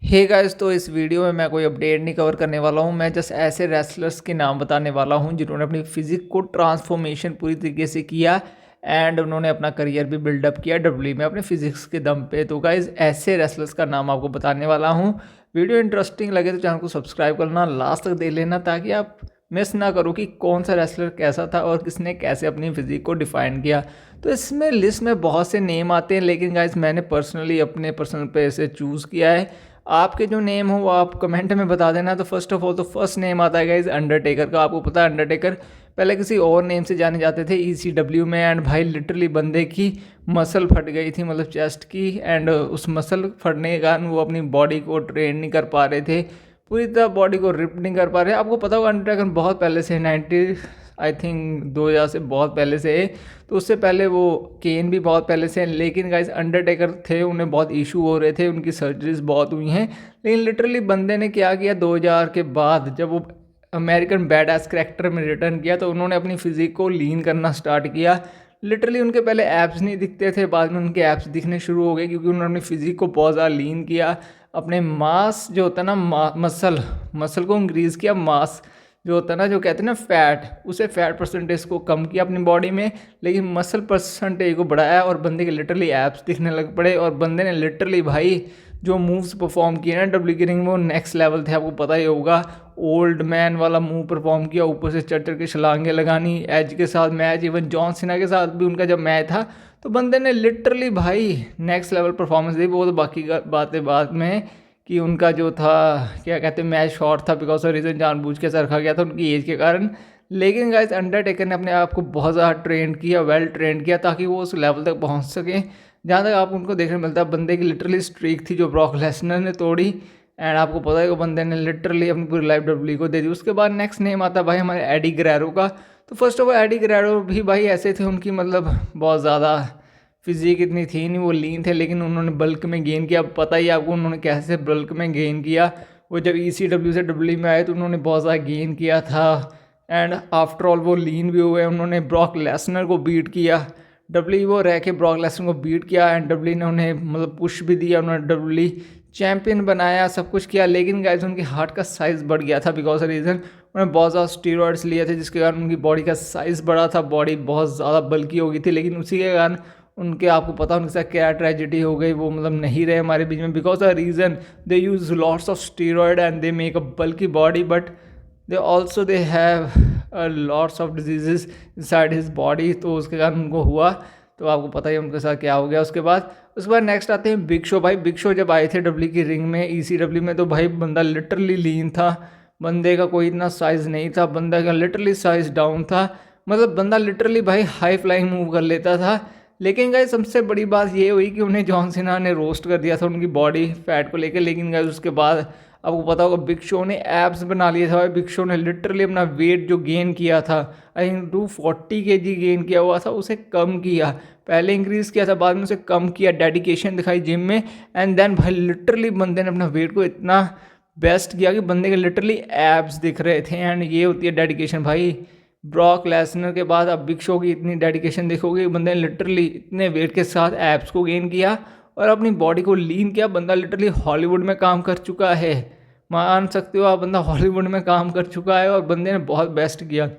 Hey guys, तो इस video में मैं कोई अपडेट नहीं कवर करने वाला हूं। मैं जस्ट ऐसे रेसलर्स के नाम बताने वाला हूं जिन्होंने अपनी फिजिक को ट्रांसफॉर्मेशन पूरी तरीके से किया एंड उन्होंने अपना करियर भी बिल्डअप किया डब्ल्यू में अपने फिजिक्स के दम पे। तो गाइस, ऐसे रेसलर्स का नाम आपको बताने वाला हूं। वीडियो इंटरेस्टिंग लगे तो चैनल को सब्सक्राइब करना, लास्ट तक देख लेना ताकि आप मिस ना करो कि कौन सा रेसलर कैसा था और किसने कैसे अपनी फिजिक को डिफाइन किया। तो इसमें लिस्ट में बहुत से नेम आते हैं, लेकिन गाइस मैंने पर्सनली अपने पर्सनल पे से चूज़ किया है। आपके जो नेम हो वो आप कमेंट में बता देना। तो फर्स्ट ऑफ ऑल तो फर्स्ट नेम आता है गाइस अंडरटेकर का। आपको पता है अंडरटेकर पहले किसी और नेम से जाने जाते थे ECW में, एंड भाई लिटरली बंदे की मसल फट गई थी, मतलब चेस्ट की, एंड उस मसल फटने के कारण वो अपनी बॉडी को ट्रेन नहीं कर पा रहे थे, पूरी तरह बॉडी को रिप नहीं कर पा रहे। आपको पता होगा अंडरटेकर बहुत पहले से 90 आई थिंक 2000 से बहुत पहले से है। तो उससे पहले वो केन भी बहुत पहले से हैं, लेकिन गाइस अंडरटेकर थे, उन्हें बहुत इशू हो रहे थे, उनकी सर्जरीज बहुत हुई हैं। लेकिन लिटरली बंदे ने क्या किया 2000 के बाद, जब वो अमेरिकन बैड एस करैक्टर में रिटर्न किया तो उन्होंने अपनी फिजिक को लीन करना स्टार्ट किया। लिटरली उनके पहले एब्स नहीं दिखते थे, बाद में उनके एब्स दिखने शुरू हो गए क्योंकि उन्होंने अपनी फिजिक को बहुत ज़्यादा लीन किया। अपने मास जो होता है ना, मसल को इंक्रीज़ किया। मास जो होता है ना, जो कहते हैं ना फैट, उसे फैट परसेंटेज को कम किया अपनी बॉडी में, लेकिन मसल परसेंटेज को बढ़ाया और बंदे के लिटरली एब्स दिखने लग पड़े। और बंदे ने लिटरली भाई जो मूव्स परफॉर्म किए ना डब्ल्यू की रिंग में, वो नेक्स्ट लेवल थे। आपको पता ही होगा, ओल्ड मैन वाला मूव परफॉर्म किया, ऊपर से चढ़ चढ़ के छलांगे लगानी, एज के साथ मैच, इवन जॉन सीना के साथ भी उनका जब मैच था तो बंदे ने लिटरली भाई नेक्स्ट लेवल परफॉर्मेंस दी। वो तो बाकी बातें बाद में कि उनका जो था क्या कहते हैं मैच शॉर्ट था, बिकॉज ऑफ रीज़न जानबूझ के रखा गया था उनकी एज के कारण। लेकिन गाइस अंडरटेकर ने अपने आप को बहुत ज़्यादा ट्रेन किया, वेल ट्रेन किया, ताकि वो उस लेवल तक पहुंच सकें जहाँ तक आप उनको देखने मिलता है। बंदे की लिटरली स्ट्रीक थी जो ब्रॉक लेसनर ने तोड़ी, एंड आपको पता है कि बंदे ने लिटरली अपनी पूरी लाइफ डब्ल्यू को दे दी। उसके बाद नेक्स्ट नेम आता है भाई हमारे एडी ग्रेरो का। तो फर्स्ट ऑफ ऑल एडी ग्रेरो भी भाई ऐसे थे, उनकी मतलब बहुत ज़्यादा फिजिक इतनी थी नहीं, वो लीन थे, लेकिन उन्होंने बल्क में गेन किया। अब पता ही आपको उन्होंने कैसे बल्क में गेन किया। वो जब ECW से डब्ल्यू में आए तो उन्होंने बहुत ज़्यादा गेन किया था, एंड आफ्टर ऑल वो लीन भी हुए। उन्होंने ब्रॉक लेसनर को बीट किया, डब्ल्यू वो रह के ब्रॉक लेसनर को बीट किया, एंड डब्ल्यू ने उन्हें मतलब पुश भी दिया, उन्होंने डब्ल्यू चैम्पियन बनाया, सब कुछ किया। लेकिन गाइस उनके हार्ट का साइज़ बढ़ गया था, बिकॉज ऑफ रीज़न उन्होंने बहुत ज़्यादा स्टीरॉइड्स लिए थे, जिसके कारण उनकी बॉडी का साइज़ बढ़ा था, बॉडी बहुत ज़्यादा बल्की हो गई थी। लेकिन उसी के कारण उनके, आपको पता उनके साथ क्या ट्रेजिडी हो गई, वो मतलब नहीं रहे हमारे बीच में, because the reason they use lots of steroid and they make a bulky body, but they have lots of diseases inside his body. तो उसके कारण उनको हुआ, तो आपको पता ही उनके साथ क्या हो गया। उसके बाद नेक्स्ट आते हैं बिग शो। भाई बिग शो जब आए थे डब्ल्यू की रिंग में ECW में, तो भाई बंदा लिटरली लीन था, बंदे का कोई इतना साइज़ नहीं था, बंदा का लिटरली साइज़ डाउन था, मतलब बंदा लिटरली भाई हाई फ्लाइंग मूव कर लेता था। लेकिन गाइस सबसे बड़ी बात ये हुई कि उन्हें जॉन सीना ने रोस्ट कर दिया था उनकी बॉडी फैट को लेकर। लेकिन गाइस उसके बाद आपको पता होगा बिग शो ने एब्स बना लिए था। भाई बिग शो ने लिटरली अपना वेट जो गेन किया था, आई थिंक 240 kg गेन किया हुआ था, उसे कम किया। पहले इंक्रीज़ किया था, बाद में उसे कम किया, डेडिकेशन दिखाई जिम में, एंड देन भाई लिटरली बंदे ने अपना वेट को इतना बेस्ट किया कि बंदे के लिटरली एब्स दिख रहे थे। एंड ये होती है डेडिकेशन भाई। ब्रॉक लेसनर के बाद अब बिग शो की इतनी डेडिकेशन देखोगे, बंदे ने लिटरली इतने वेट के साथ एब्स को गेन किया और अपनी बॉडी को लीन किया। बंदा लिटरली हॉलीवुड में काम कर चुका है, मान सकते हो आप, बंदा हॉलीवुड में काम कर चुका है और बंदे ने बहुत बेस्ट किया।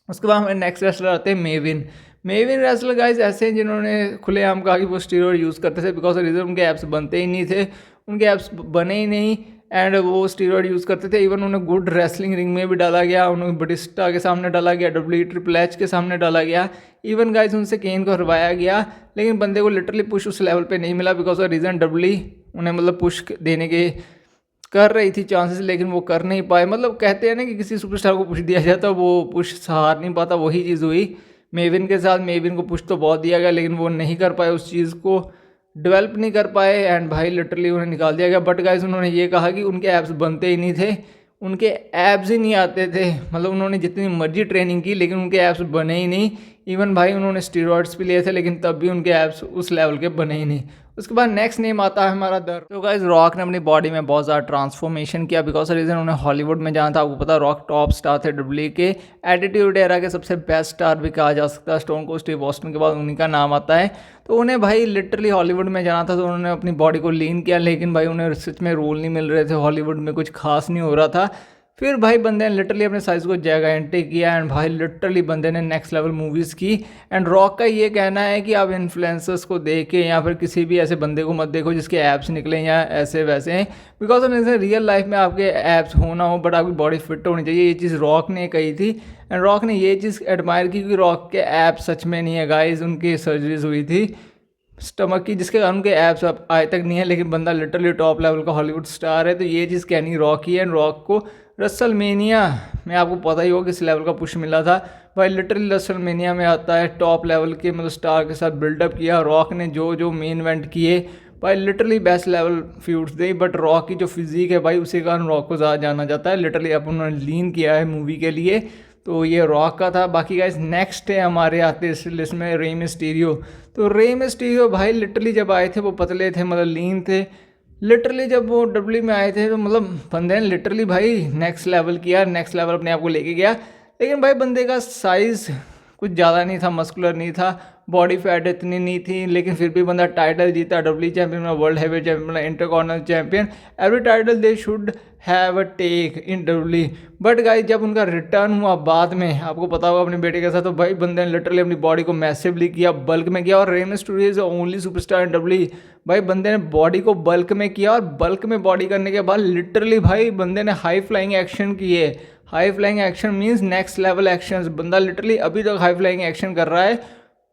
उसके बाद हमारे नेक्स्ट रेसलर आते हैं मेविन रेसलर। गाइस ऐसे हैं जिन्होंने खुलेआम कहा कि वो स्टीरॉयड यूज़ करते थे, बिकॉज रीज़न उनके एब्स बनते ही नहीं थे, उनके एब्स बने ही नहीं, एंड वो स्टीरॉयड यूज़ करते थे। इवन उन्हें गुड रेसलिंग रिंग में भी डाला गया, उन्हें बटिस्टा के सामने डाला गया, WWE के सामने डाला गया, इवन गाइस उनसे केन को हरवाया गया। लेकिन बंदे को लिटरली पुश उस लेवल पे नहीं मिला, बिकॉज ऑफ रीज़न WWE उन्हें मतलब पुश देने के कर रही थी चांसेस, लेकिन वो कर नहीं पाए। मतलब कहते हैं ना कि किसी सुपरस्टार को पुश दिया जाता है वो पुश सहार नहीं पाता, वही चीज़ हुई मेविन के साथ। मेविन को पुश तो बहुत दिया गया, लेकिन वो नहीं कर पाए, उस चीज़ को डेवलप नहीं कर पाए, एंड भाई लिटरली उन्हें निकाल दिया गया। बट गाइस उन्होंने ये कहा कि उनके एब्स बनते ही नहीं थे, उनके एब्स ही नहीं आते थे, मतलब उन्होंने जितनी मर्जी ट्रेनिंग की लेकिन उनके एब्स बने ही नहीं। इवन भाई उन्होंने स्टीरॉयड्स भी लिए थे, लेकिन तब भी उनके एब्स उस लेवल के बने ही नहीं। उसके बाद नेक्स्ट नेम आता है हमारा द। तो गाइस रॉक ने अपनी बॉडी में बहुत ज़्यादा ट्रांसफॉर्मेशन किया, बिकॉज रीज़न उन्हें हॉलीवुड में जाना था। आपको पता है रॉक टॉप स्टार थे डब्ल्यू के, एटीट्यूड एरा के सबसे बेस्ट स्टार भी कहा जा सकता है। स्टोन कोल्ड स्टीव ऑस्टिन के बाद उन्हीं का नाम आता है। तो उन्हें भाई लिटरली हॉलीवुड में जाना था, तो उन्होंने अपनी बॉडी को लीन किया, लेकिन भाई उन्हें सच में रोल नहीं मिल रहे थे, हॉलीवुड में कुछ खास नहीं हो रहा था। फिर भाई बंदे ने लिटरली अपने साइज़ को जायंटिक किया एंड भाई लिटरली बंदे ने नेक्स्ट लेवल मूवीज़ की। एंड रॉक का ये कहना है कि आप इन्फ्लुएंसर्स को देख के या फिर किसी भी ऐसे बंदे को मत देखो जिसके एब्स निकले या ऐसे वैसे हैं, बिकॉज ऑफ जैसे रियल लाइफ में आपके एब्स हो ना हो बट आपकी बॉडी फिट होनी चाहिए। ये चीज़ रॉक ने कही थी एंड रॉक ने ये चीज़ एडमायर की कि रॉक के एब्स सच में नहीं है गाइज, उनकी सर्जरीज हुई थी स्टमक की जिसके कारण उनके एब्स अब आज तक नहीं है, लेकिन बंदा लिटरली टॉप लेवल का हॉलीवुड स्टार है। तो ये चीज़ कहनी रॉक की है एंड रॉक को रसलमेनिया में आपको पता ही होगा किस लेवल का पुश मिला था भाई। लिटरली रसलमेनिया में आता है टॉप लेवल के मतलब स्टार के साथ बिल्डअप किया रॉक ने, जो जो मेन इवेंट किए भाई लिटरली बेस्ट लेवल फ्यूड्स थे। बट रॉक की जो फिजिक है भाई उसी कारण रॉक को ज़्यादा जाना जाता है। लिटरली अब उन्होंने लीन किया है मूवी के लिए, तो ये रॉक का था। बाकी गाइस नेक्स्ट है हमारे आते इस लिस्ट में रे मिस्टीरियो। तो रे मिस्टीरियो भाई लिटरली जब आए थे वो पतले थे मतलब लीन थे। लिटरली जब वो डब्ल्यू में आए थे तो मतलब बंदे ने लिटरली भाई नेक्स्ट लेवल किया, नेक्स्ट लेवल अपने आप को लेके गया। लेकिन भाई बंदे का साइज़ कुछ ज़्यादा नहीं था, मस्कुलर नहीं था, बॉडी फैट इतनी नहीं थी, लेकिन फिर भी बंदा टाइटल जीता, डब्ल्यू चैंपियन बना, वर्ल्ड हैवी चैंपियन बना, intercontinental champion. Every title they should have a take in W. But guys जब उनका रिटर्न हुआ बाद में आपको पता होगा अपने बेटे के साथ, तो भाई बंदे ने लिटरली अपनी बॉडी को मैसिवली किया, बल्क में किया। और Rey Mysterio is only superstar in W. भाई बंदे ने बॉडी को बल्क में किया और बल्क में बॉडी करने के बाद लिटरली भाई बंदे ने हाई फ्लाइंग एक्शन किए। High flying action means next level action. बंदा लिटरली अभी तक हाई फ्लाइंग एक्शन कर रहा है।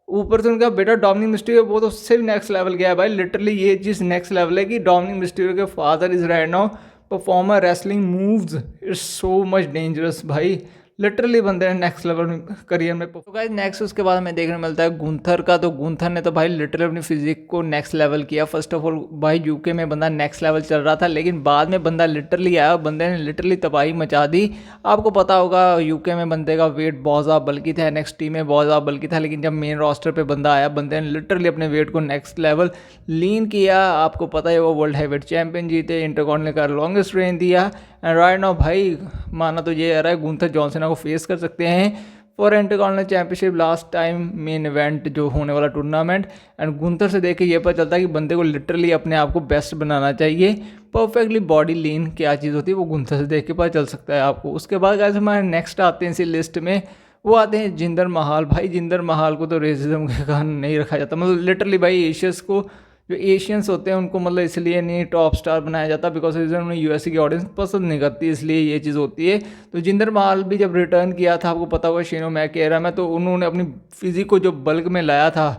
ऊपर से उनका बेटा डोमिनिक मिस्टीरियो वो तो उससे भी नेक्स्ट लेवल गया है भाई। लिटरली ये चीज़ नेक्स्ट लेवल है कि डोमिनिक मिस्टीरियो के father is right now performer wrestling moves, it's so much dangerous भाई। लिटरली बंदे ने नेक्स्ट लेवल करियर में। तो गाइस नेक्स्ट उसके बाद हमें देखने मिलता है गुंथर का। तो गुंथर ने तो भाई लिटरली अपनी फिजिक को नेक्स्ट लेवल किया। फर्स्ट ऑफ ऑल भाई यूके में बंदा नेक्स्ट लेवल चल रहा था, लेकिन बाद में बंदा लिटरली आया, बंदे ने लिटरली तबाही मचा दी। आपको पता होगा यूके में बंदे का वेट बहुत ज़्यादा बल्कि था, NXT में बहुत ज़्यादा बल्कि था, लेकिन जब मेन रोस्टर पे बंदा आया बंदे ने लिटरली अपने वेट को नेक्स्ट लेवल लीन किया। आपको पता ही वो वर्ल्ड हैवीवेट चैंपियन जीते, इंटरकॉन्टिनेंटल का लॉन्गेस्ट रेन दिया। एंड राइट नाउ भाई माना तो ये आ रहा है गुंथर जॉनसन को फेस कर सकते हैं for intercontinental championship last time main event जो होने वाला टूर्नामेंट। एंड गुंथर से देख के ये पता चलता है कि बंदे को लिटरली अपने आप को बेस्ट बनाना चाहिए। परफेक्टली बॉडी लीन क्या चीज़ होती है वो गुंथर से देख के पता चल सकता है आपको। उसके बाद गाइस हमारे नेक्स्ट आते हैं इसी लिस्ट में, वो आते हैं जिंदर महाल। भाई जिंदर महाल को तो रेसिज्म के कारण नहीं रखा जाता, मतलब लिटरली भाई एशियंस को, जो एशियंस होते हैं उनको मतलब इसलिए नहीं टॉप स्टार बनाया जाता बिकॉज रीज़न उन्हें यूएसए की ऑडियंस पसंद नहीं करती, इसलिए ये चीज़ होती है। तो जिंदर महाल भी जब रिटर्न किया था आपको पता होगा शेनो मैक के एरा में, तो उन्होंने अपनी फिजिक को जो बल्क में लाया था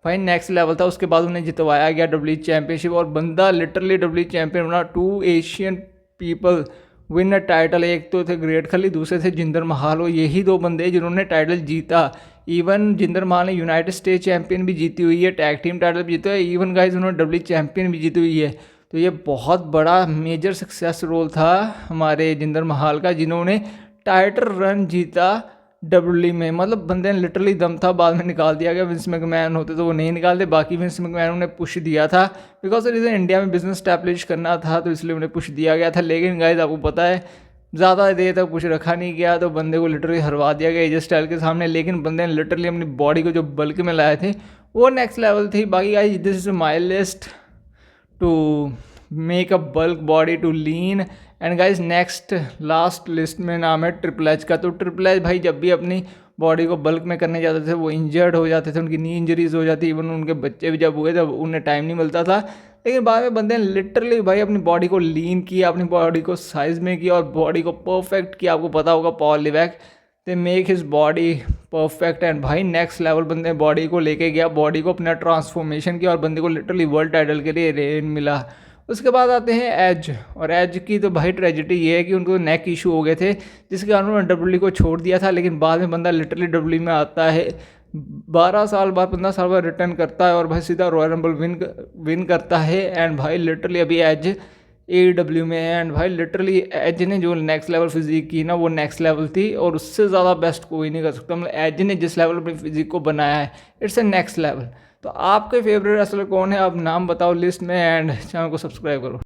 भाई नेक्स्ट लेवल था। उसके बाद उन्हें जितवाया गया डब्ल्यू चैंपियनशिप और बंदा लिटरली डब्ल्यू चैंपियन बना। 2 Asian people win a title, एक तो थे ग्रेट खली, दूसरे थे जिंदर महाल। और यही 2 बंदे जिन्होंने टाइटल जीता। इवन जिंदर महाल ने यूनाइटेड स्टेट चैंपियन भी जीती हुई है, टैग टीम टाइटल भी जीता है, इवन गाइज उन्होंने डब्ल्यू चैंपियन भी जीती हुई है। तो ये बहुत बड़ा मेजर सक्सेस रोल था हमारे जिंदर महाल का, जिन्होंने टाइटल रन जीता डब्ल्यू में। मतलब बंदे ने लिटरली दम था, बाद में निकाल दिया गया। विंस मैकमैन होते तो वो नहीं निकालते, बाकी विंस मैकमैन उन्हें पुश दिया था बिकॉज रीज़न इंडिया में बिजनेस स्टैब्लिश करना था, तो इसलिए उन्हें पुश दिया गया था। लेकिन गाइज आपको पता है ज़्यादा देर तक कुछ रखा नहीं गया, तो बंदे को लिटरली हरवा दिया गया एजे स्टाइल के सामने। लेकिन बंदे ने लिटरली अपनी बॉडी को जो बल्क में लाए थे वो नेक्स्ट लेवल थी। बाकी guys this is my list to make a bulk body to lean. And guys next last list में नाम है ट्रिपल एच का। तो ट्रिपल एच भाई जब भी अपनी बॉडी को बल्क में करने जाते थे वो इंजर्ड हो जाते थे, उनकी नी इंजरीज हो जाती, इवन उनके बच्चे भी जब हुए तब उन्हें टाइम नहीं मिलता था। लेकिन बाद में बंदे ने लिटरली भाई अपनी बॉडी को लीन किया, अपनी बॉडी को साइज में किया और बॉडी को परफेक्ट किया। आपको पता होगा पॉल लिवैक they make his body perfect and भाई नेक्स्ट लेवल बंदे बॉडी को लेके गया, बॉडी को अपना ट्रांसफॉर्मेशन किया और बंदे को लिटरली वर्ल्ड टाइटल के लिए रेन मिला। उसके बाद आते हैं एज, और एज की तो भाई ट्रेजिडी ये है कि उनको नेक इशू हो गए थे जिसके कारण उन्होंने डब्ल्यू को छोड़ दिया था। लेकिन बाद में बंदा लिटरली डब्ल्यू में आता है, 12 साल बाद 15 साल बाद रिटर्न करता है और भाई सीधा रॉयल रंबल विन करता है। एंड भाई लिटरली अभी एज AEW में है। एंड भाई लिटरली एज ने जो नेक्स्ट लेवल फिजिक की ना वो नेक्स्ट लेवल थी और उससे ज़्यादा बेस्ट कोई नहीं कर सकता। मतलब एज ने जिस लेवल अपनी फिजिक को बनाया है इट्स ए नेक्स्ट लेवल। तो आपके फेवरेट रेसलर कौन है, आप नाम बताओ लिस्ट में एंड चैनल को सब्सक्राइब करो।